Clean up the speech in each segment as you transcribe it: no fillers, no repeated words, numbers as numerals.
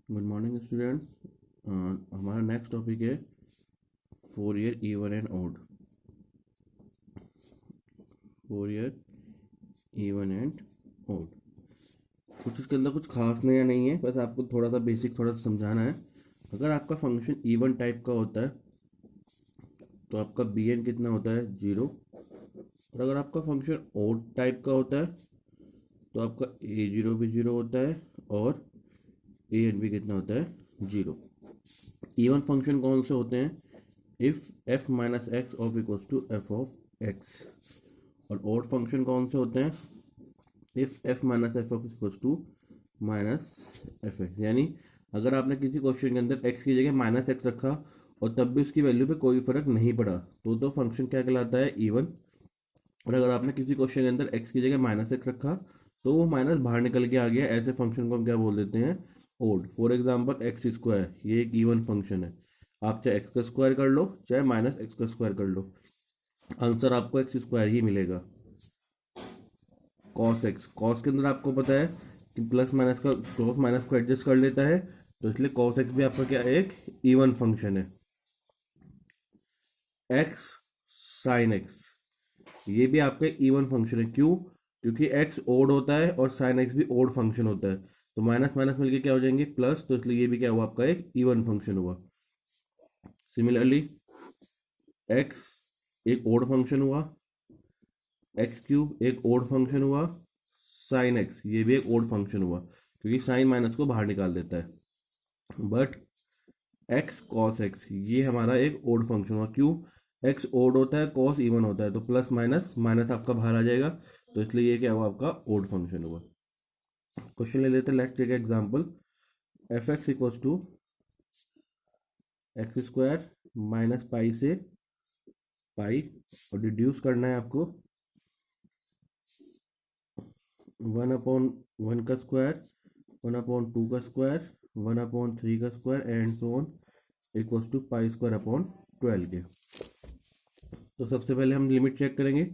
Good morning students. हमारा next topic है Fourier even and odd. Fourier even and odd कुछ इसके अंदर कुछ खास नया नहीं है, बस आपको थोड़ा सा बेसिक थोड़ा सा समझाना है। अगर आपका फंक्शन इवन टाइप का होता है तो आपका बी एन कितना होता है, 0। और अगर आपका फंक्शन ऑड टाइप का होता है तो आपका ए जीरो भी 0 होता है और ए एन भी कितना होता है, 0। इवन फंक्शन कौन से होते हैं? If f minus x of equals to f of x. और ऑड फंक्शन कौन से होते हैं? If f minus f of equals to minus f x. यानी अगर आपने किसी क्वेश्चन के अंदर एक्स की जगह माइनस एक्स रखा और तब भी उसकी वैल्यू पे कोई फर्क नहीं पड़ा तो फंक्शन क्या कहलाता है, इवन। और अगर आपने किसी क्वेश्चन के अंदर एक्स की जगह माइनस एक्स रखा तो वो माइनस बाहर निकल के आ गया, ऐसे फंक्शन को हम क्या बोल देते हैं, odd. For example x square, ये एक इवन फंक्शन है। आप चाहे एक्स का स्क्वायर कर लो चाहे माइनस एक्स का स्क्वायर कर लो, आंसर आपको एक्स स्क्वायर ही मिलेगा। कॉस एक्स, कॉस के अंदर आपको पता है कि प्लस माइनस का प्लस माइनस को एडजस्ट कर लेता है, तो इसलिए कॉस एक्स भी आपका क्या एक इवन फंक्शन है। एक्स साइन एक्स, ये भी आपका इवन फंक्शन है। क्यों? क्योंकि एक्स ओड होता है और साइन एक्स भी ओड फंक्शन होता है, तो माइनस माइनस मिलके क्या हो जाएंगे, प्लस, तो इसलिए ये भी क्या हुआ, आपका एक इवन फंक्शन हुआ। सिमिलरली एक्स एक ओड फंक्शन हुआ, एक्स क्यूब एक ओड फंक्शन हुआ, साइन एक्स ये भी एक ओड फंक्शन हुआ क्योंकि साइन माइनस को बाहर निकाल देता है। बट एक्स कॉस एक्स ये हमारा एक ओड फंक्शन हुआ। क्यों? एक्स ओड होता है, कॉस इवन होता है, तो प्लस माइनस माइनस आपका बाहर आ जाएगा, तो इसलिए ये क्या हुआ, आपका ओड फंक्शन हुआ। क्वेश्चन ले लेते हैं, let's take example. F x equals to x square minus pi से पाई, और डिड्यूस करना है आपको 1/1 का स्क्वायर, 1/2 का स्क्वायर, 1/3 का square and so on equals to pi square upon 12 के। तो सबसे पहले हम लिमिट चेक करेंगे।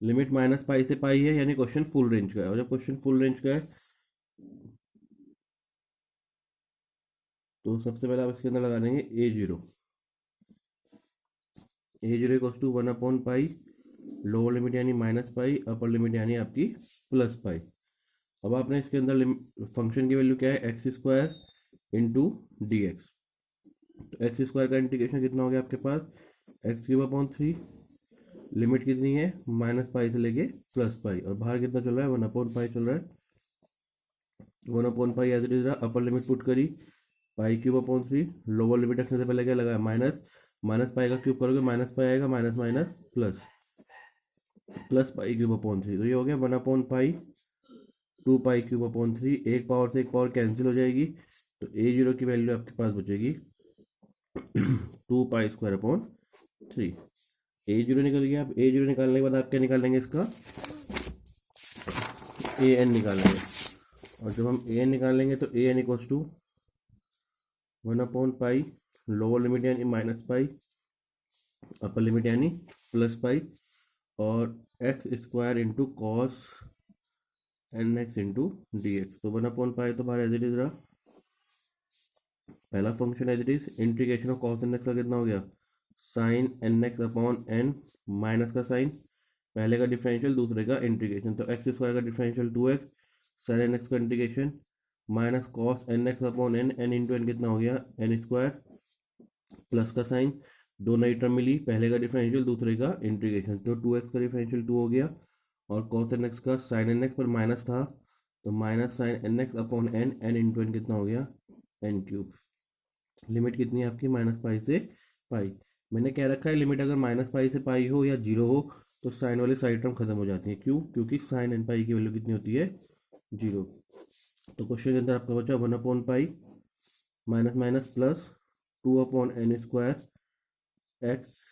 लिमिट माइनस पाई से पाई है, यानी क्वेश्चन फुल रेंज का है, और जब क्वेश्चन फुल रेंज का है तो सबसे पहले आप इसके अंदर लगा देंगे ए जीरो इक्वल्स टू 1/पाई, लोअर लिमिट यानी माइनस पाई, अपर लिमिट यानी आपकी प्लस पाई। अब आपने इसके अंदर फंक्शन की वैल्यू क्या है, x square into d x. तो एक्स स्क्वायर का इंटीग्रेशन कितना हो गया आपके पास, एक्स क्यूब अपॉन 3। लिमिट कितनी है, माइनस पाई से लेके प्लस पाई, और बाहर कितना चल रहा है, 1/पाई चल रहा है। 1/पाई एज इट इज रहा, अपर लिमिट पुट करी पाई क्यूब अपॉन 3, लोअर लिमिट रखने से पहले क्या लगाया, माइनस, माइनस पाई का क्यूब करोगे माइनस पाई आएगा, minus minus plus, plus pi cube upon 3, तो ये हो गया 1/पाई 2 पाई क्यूब अपॉन 3। एक पावर से एक पावर कैंसिल हो जाएगी, तो ए जीरो की वैल्यू आपके पास बचेगी 2 पाई स्क्वायर अपॉन 3। ए जीरो निकल गया। अब ए जीरो निकालने के बाद आप क्या निकालेंगे, इसका ए एन निकालेंगे। और जब हम ए एन निकालेंगे तो ए एन इक्वल्स टू 1/पाई, लोअर लिमिट यानी माइनस पाई, अपर लिमिट यानी प्लस पाई, और x square into cos n x into d x. तो 1/पाई तो बाहर एज इट इज रहा, पहला function as it is, integration of cos n x का कितना हो गया, sine n x upon n, minus का साइन, पहले का डिफरेंशियल दूसरे का इंटीग्रेशन, तो एक्स स्क्वायर का differential 2x, sine n x का integration minus cos n x upon n, n into n कितना हो गया, एन स्क्वायर, प्लस का साइन, दो नई टर्म मिली, पहले का डिफरेंशियल दूसरे का इंटीग्रेशन, तो 2x का डिफरेंशियल 2 हो गया, और कॉस एन एक्स का साइन एन एक्स पर माइनस था तो minus sine n x upon n, n into n कितना हो गया, एन क्यूब। लिमिट कितनी है आपकी, माइनस पाई से पाई। मैंने क्या रखा है, लिमिट अगर माइनस पाई से पाई हो या 0 हो तो साइन वाली साइड टर्म खत्म हो जाती है। क्यों? क्योंकि साइन एन पाई की वैल्यू कितनी होती है, 0। तो क्वेश्चन के अंदर आपका बचा 1/पाई माइनस माइनस प्लस 2/एन square x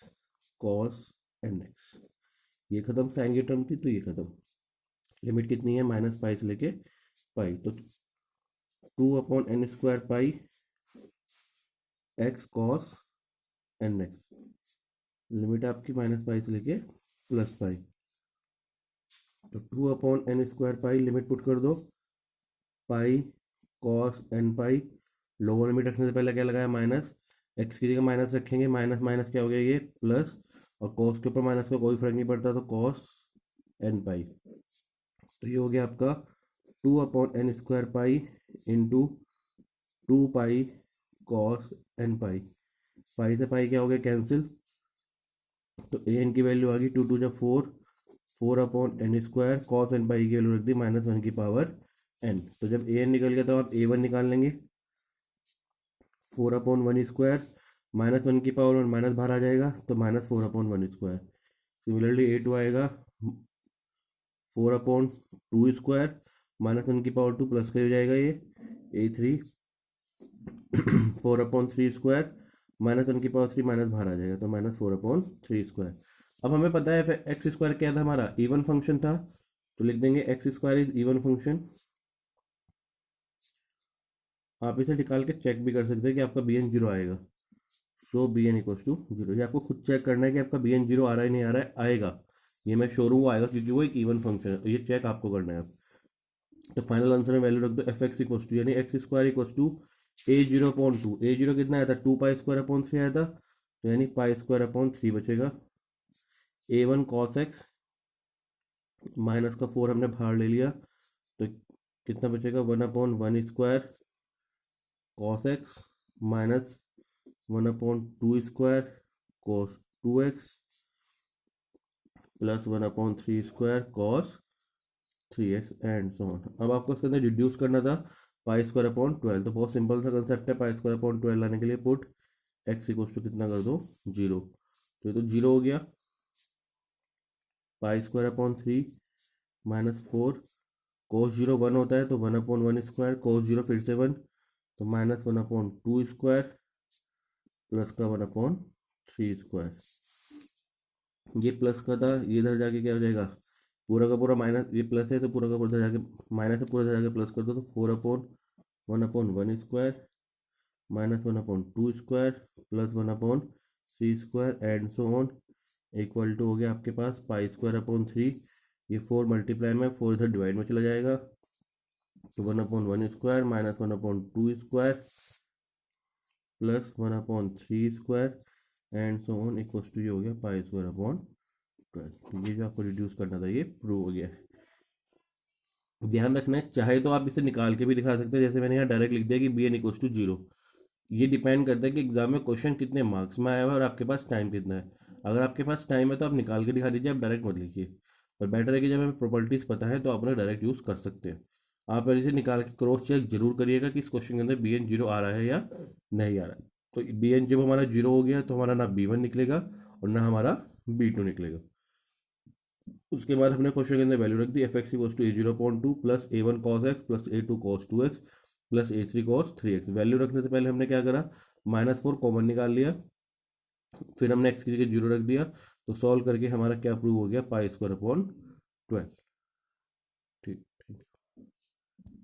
cos n x. ये खत्म, साइन की टर्म थी तो ये खत्म। लिमिट कितनी है, माइनस पाई से लेके पाई, तो 2/एन square pi x cos n x. Limit आपकी माइनस पाई से लेके प्लस पाई, तो 2/एन स्क्वायर पाई, लिमिट पुट कर दो, pi cos n pi, lower limit रखने से पहले क्या लगाया माइनस, एक्स की जगह माइनस रखेंगे, माइनस माइनस क्या हो गया ये प्लस, और कॉस के ऊपर माइनस का कोई फर्क नहीं पड़ता तो कॉस एन पाई। तो ये हो गया आपका 2/n² pi into 2 pi cos n pi. Pi से पाई क्या हो गया कैंसिल, तो ए एन की वैल्यू आ गई 2×2 = 4/n², कॉस एन पाई की वैल्यू रख दी -1/n। तो जब ए एन निकल गया तो आप A1 निकाल लेंगे, 4/1², -1 माइनस बाहर आ जाएगा तो -4/1²। सिमिलरली A2 आएगा 4/2², -1/2 प्लस का हो जाएगा ये। A3 4/3², -1/3 माइनस बाहर आ जाएगा तो -4/3²। अब हमें पता है x² क्या था हमारा, इवन फंक्शन था, तो लिख देंगे x² इज इवन फंक्शन। आप इसे निकाल के चेक भी कर सकते हैं कि आपका bn 0 आएगा। सो bn = 0। ये आपको खुद चेक करना है कि आपका bn 0 आ रहा है नहीं आ रहा है, आएगा, ये मैं श्योर हूँ वो आएगा क्योंकि वो एक इवन फंक्शन है, तो ये चेक आपको करना है आप। तो फाइनल आंसर में वैल्यू रख दो f(x) यानी x² = a0/2। a0 कितना आया था 2π² आया था, तो यानी π² बचेगा। a1 cos x माइनस का 4 हमने बाहर ले लिया, तो कितना बचेगा 1/1² cos x minus 1/2² cos 2x plus 1/3² cos 3x and so on. अब आपको इसके अंदर रिड्यूस करना था π²/12, तो बहुत सिंपल सा कंसेप्ट है। π²/12 लाने के लिए पुट x = कितना कर दो 0, तो ये तो 0 हो गया। π²/3 -4 cos 0 1 होता है तो 1/1² cos 0 फिर से 1 तो -1/2² प्लस का 1/3²। ये प्लस का था, ये इधर जाके क्या हो जाएगा पूरा का पूरा माइनस, ये प्लस है तो पूरा का पूरा जाके माइनस है, पूरा जाके प्लस कर दो तो 4/1/1² -1/2² plus 1/3² and so on equal to हो गया आपके पास π²/3। ये 4 मल्टीप्लाई में 4 इधर डिवाइड में चला जाएगा तो 1/1² -1/2² plus 1/3² and so on equal to ये हो गया π²/12। तो ये जो आपको रिड्यूस करना था ये प्रूव हो गया है। ध्यान रखना है, चाहे तो आप इसे निकाल के भी दिखा सकते हैं, जैसे मैंने यहाँ डायरेक्ट लिख दिया कि bn = 0। ये डिपेंड करता है कि एग्जाम में क्वेश्चन कितने मार्क्स में आया हुआ है और आपके पास टाइम कितना है। अगर आपके पास टाइम है तो आप निकाल के दिखा दीजिए, आप डायरेक्ट मत लिखिए। पर बेटर है कि जब हमें प्रॉपर्टीज पता है तो आप उन्हें डायरेक्ट यूज़ कर सकते हैं। आप इसे निकाल के क्रॉस चेक जरूर करिएगा कि इस क्वेश्चन के अंदर bn 0 आ रहा है या नहीं आ रहा है। तो bn जब हमारा 0 हो गया तो हमारा ना b1 निकलेगा और ना हमारा b2 निकलेगा। उसके बाद हमने क्वेश्चन के अंदर वैल्यू रख दी f(x) = a0/2 plus a1 cos x plus a2 cos 2x plus a3 cos 3x। Value रखने से पहले हमने क्या करा -4 कॉमन निकाल लिया, फिर हमने x की जगह 0 रख दिया, तो सॉल्व करके हमारा क्या प्रूव हो गया π²/12। ठीक।